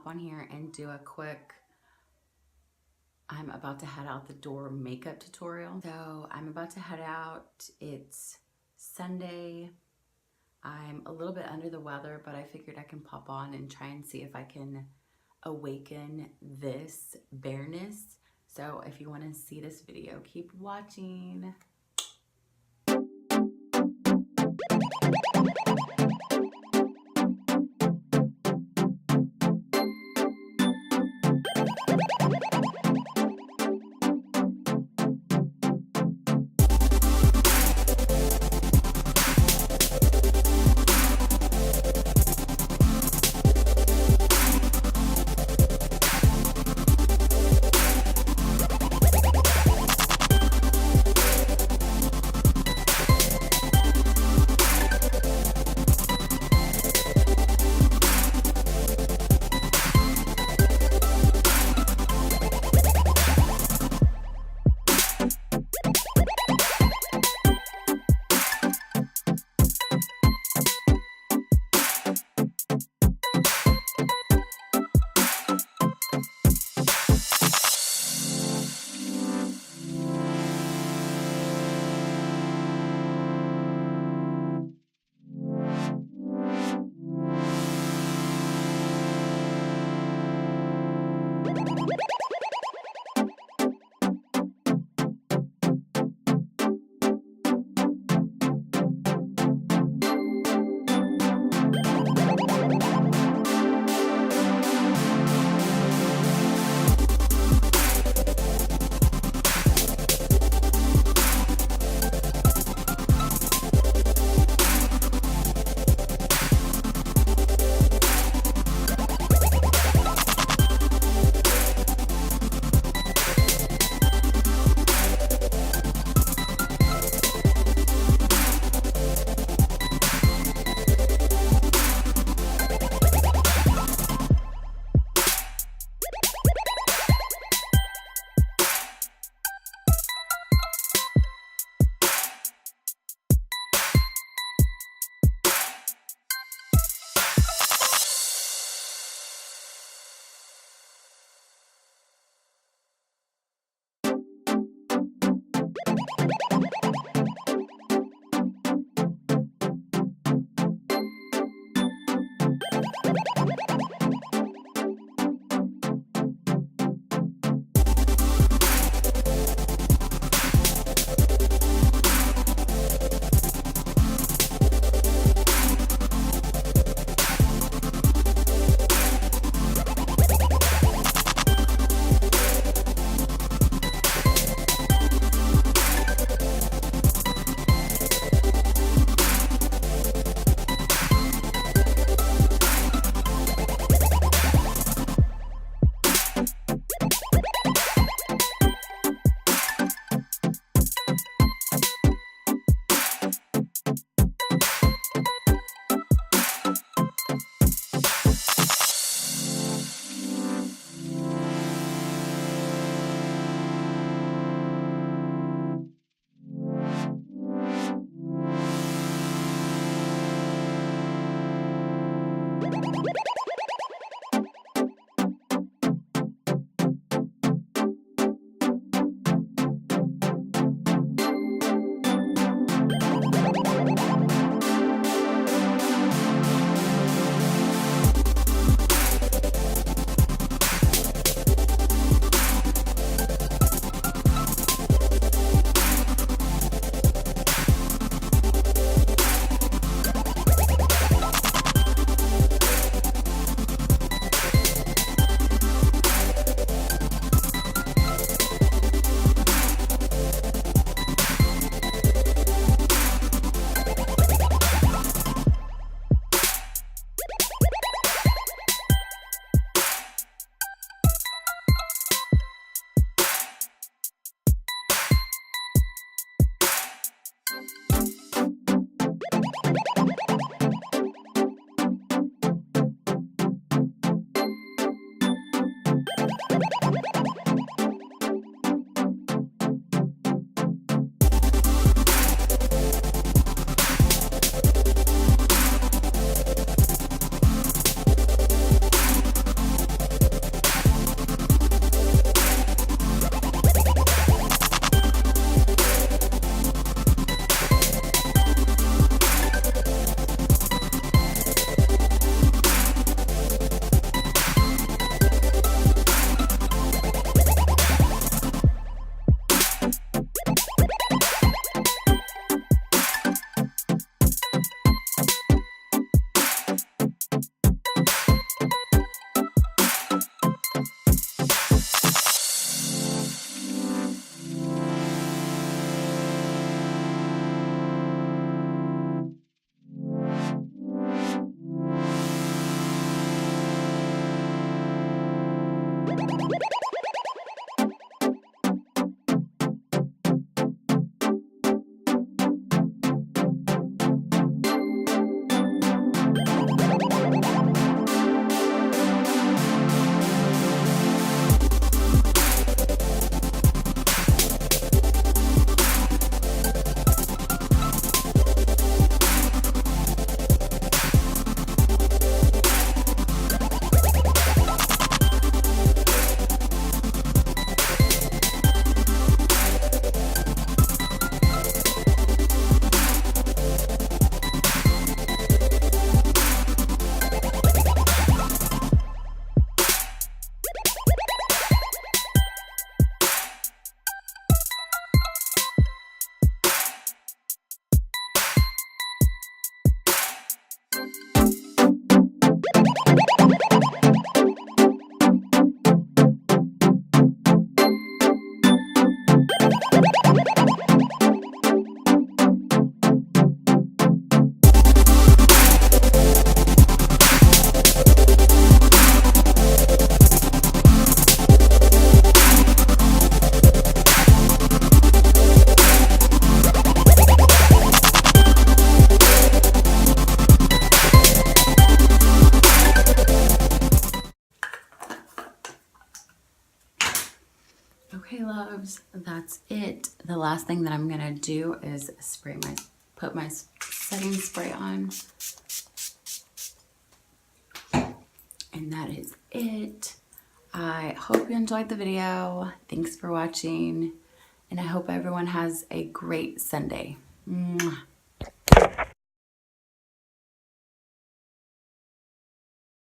hop on here and do a quick, I'm about to head out the door makeup tutorial. So I'm about to head out. It's Sunday. I'm a little bit under the weather, but I figured I can pop on and try and see if I can awaken this bareness. So if you want to see this video, keep watching. Okay, loves, that's it. The last thing that I'm gonna do is put my setting spray on. And that is it. I hope you enjoyed the video. Thanks for watching. And I hope everyone has a great Sunday. Mwah.